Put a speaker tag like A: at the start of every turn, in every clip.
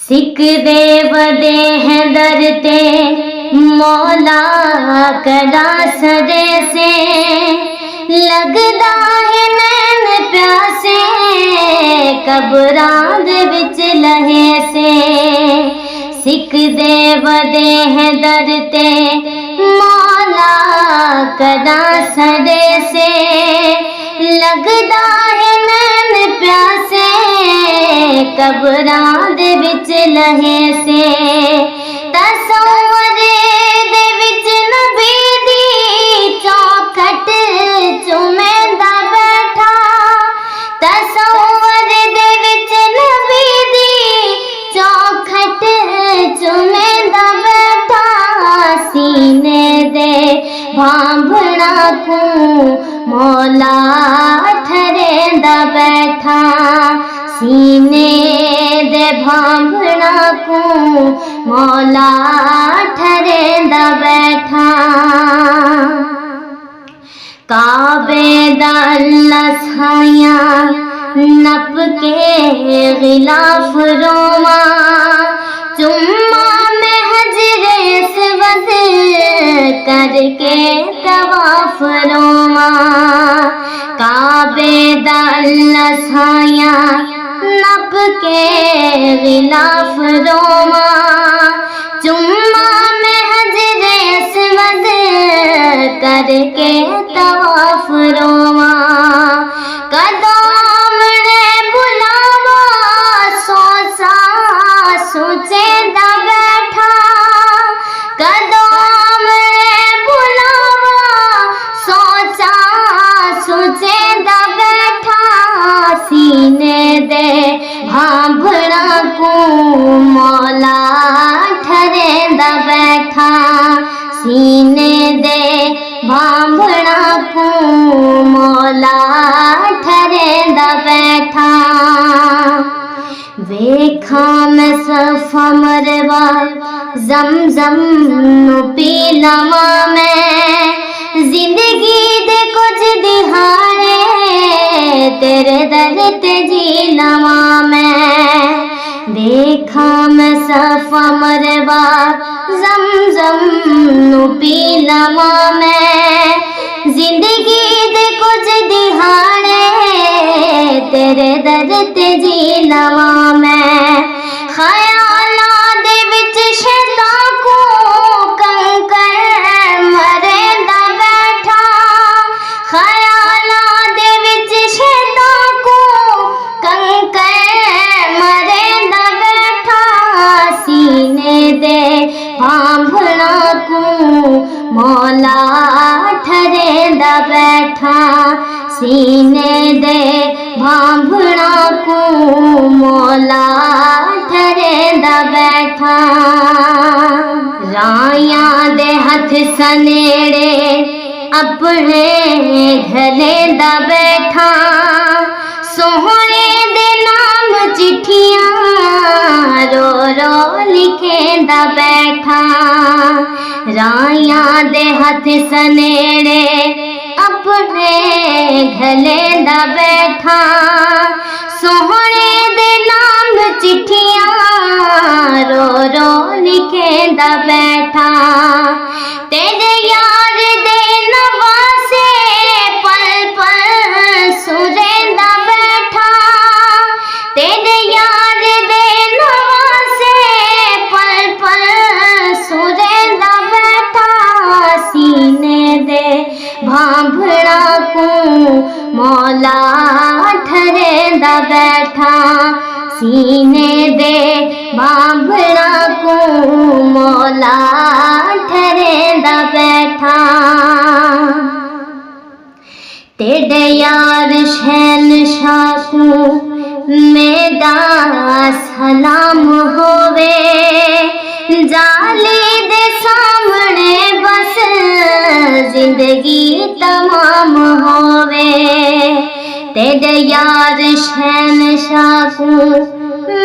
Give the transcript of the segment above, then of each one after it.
A: सिक दे वदे हैं दरते मौला कदा सदे से लगदा है नैन प्यासे कबरां दे विच लहे से। सिक दे वदे हैं दरते मौला कदा सदे से लगदा है नैन प्यासे कबरां दे विच लहे से। तसव्वुर दे विच नबी दी चौखट चुमेंदा बैठा तसव्वुर दे विच नबी दी चौखट चुमेंदा बैठा सीने दे भांभड़ा को मौला ठरेंदा बैठा सीने दे भांभड़ा को मौला ठरेंदा बैठा। काबे दा अल्लाह छाया नप के गिलाफ रोमा चुम्मा में हजरे अस्वद करके तवाफ रोमा। काबे दा अल्लाह छाया नप के गिलाफ रोमा चुम्मा में हजरे अस्वद करके तवाफ रोमा। कदम ने बुलावा सोचा सोचेंदा बैठा कदम ने बुलावा सोचा सोचेंदा बैठा सीने दे भांभड़ा को मौला ठरेंदा बैठा सीने दे भांभड़ा को मौला ठरेंदा बैठा। वेखा मैं सफा मरवा जमजम पी लवा मैं जिंदगी दे कुछ दिहाड़े तेरे दर ते जी लवा मैं। देखा मैं सफा मरवा जमजम पी लवा मैं जिंदगी दे कुछ दिहाड़े तेरे दर ते जी लवा मैं। ख्यालां दे विच शैतान को कंकर मरेंदा बैठा ख्यालां दे विच शैतान को कंकर मरेंदा बैठा सीने दे भांभड़ा को मौला ठरेंदा बैठा सीने दे भांभड़ा को मौला ठरेंदा बैठा। रायां दे हथ सनेड़े अपने घलेंदा बैठा सोहणे दे नाम चिट्ठियां रो रो लिखेंदा बैठा। रायां दे हथ सनेड़े अपने घलेंदा बैठा सोहणे दे नाम चिट्ठियां रो रो लिखेंदा बैठा। तेरे यार दे नवासे पल पल सुरेंदा बैठा तेरे यार दे नवासे पल पल सुरेंदा बैठा सीने दे भांभड़ा को मौला ठरेंदा बैठा सीने दे भांभड़ा को मौला ठरेंदा बैठा। तेरे यार शहनशाह को मेरा सलाम होवे जाली दे सामने बस जिंदगी तमाम होवे। तेरे यार शहनशाह को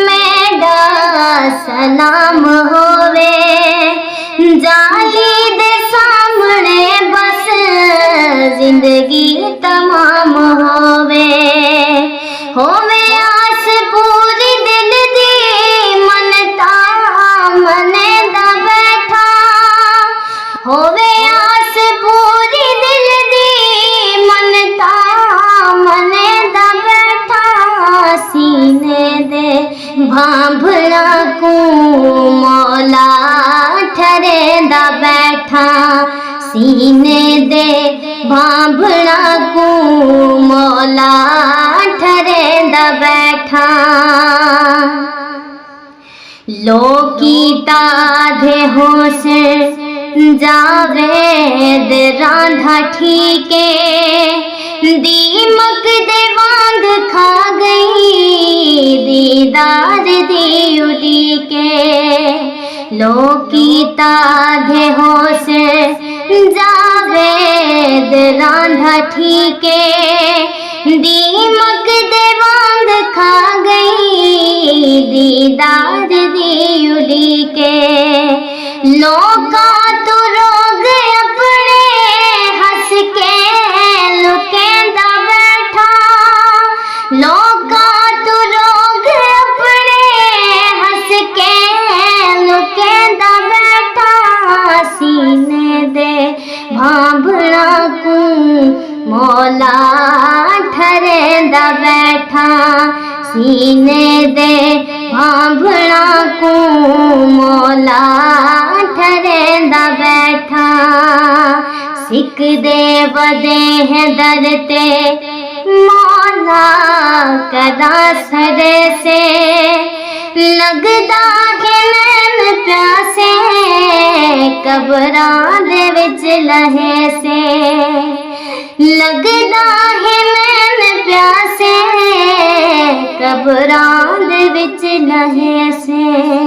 A: मेरा सलाम होवे जाली दे सामने बस जिंदगी तमाम होवे। होवे आस पूरी दिल दी मन भांभड़ा को मौला ठरेंदा बैठा, सीने दे भांभड़ा को मौला ठरेंदा बैठा। लोकी ताधे होश जावेद रांधा ठीके, दीमक दे वांग खा गई दीदार दी उड़ी के। लोकी ताधे होश जावेद रांधा ठीके, दीमक दे वांग खा गई दीदार दी उड़ी के। लोका तो रोग अपने हंस के लुकेंदा बैठा, लोका तो रोग अपने हंस के लुकेंदा बैठा, सीने दे भांभड़ा को मौला ठरेंदा बैठा, सीने दे भांभड़ा को मौला ठरेंदा बैठा। सिक दे वदे हैं दरते मौला कदा सरे से, लगदा है नैन प्यासे कबरां दे विच लहे से। लगदा है नैन प्यासे कबरां दे विच लहे से।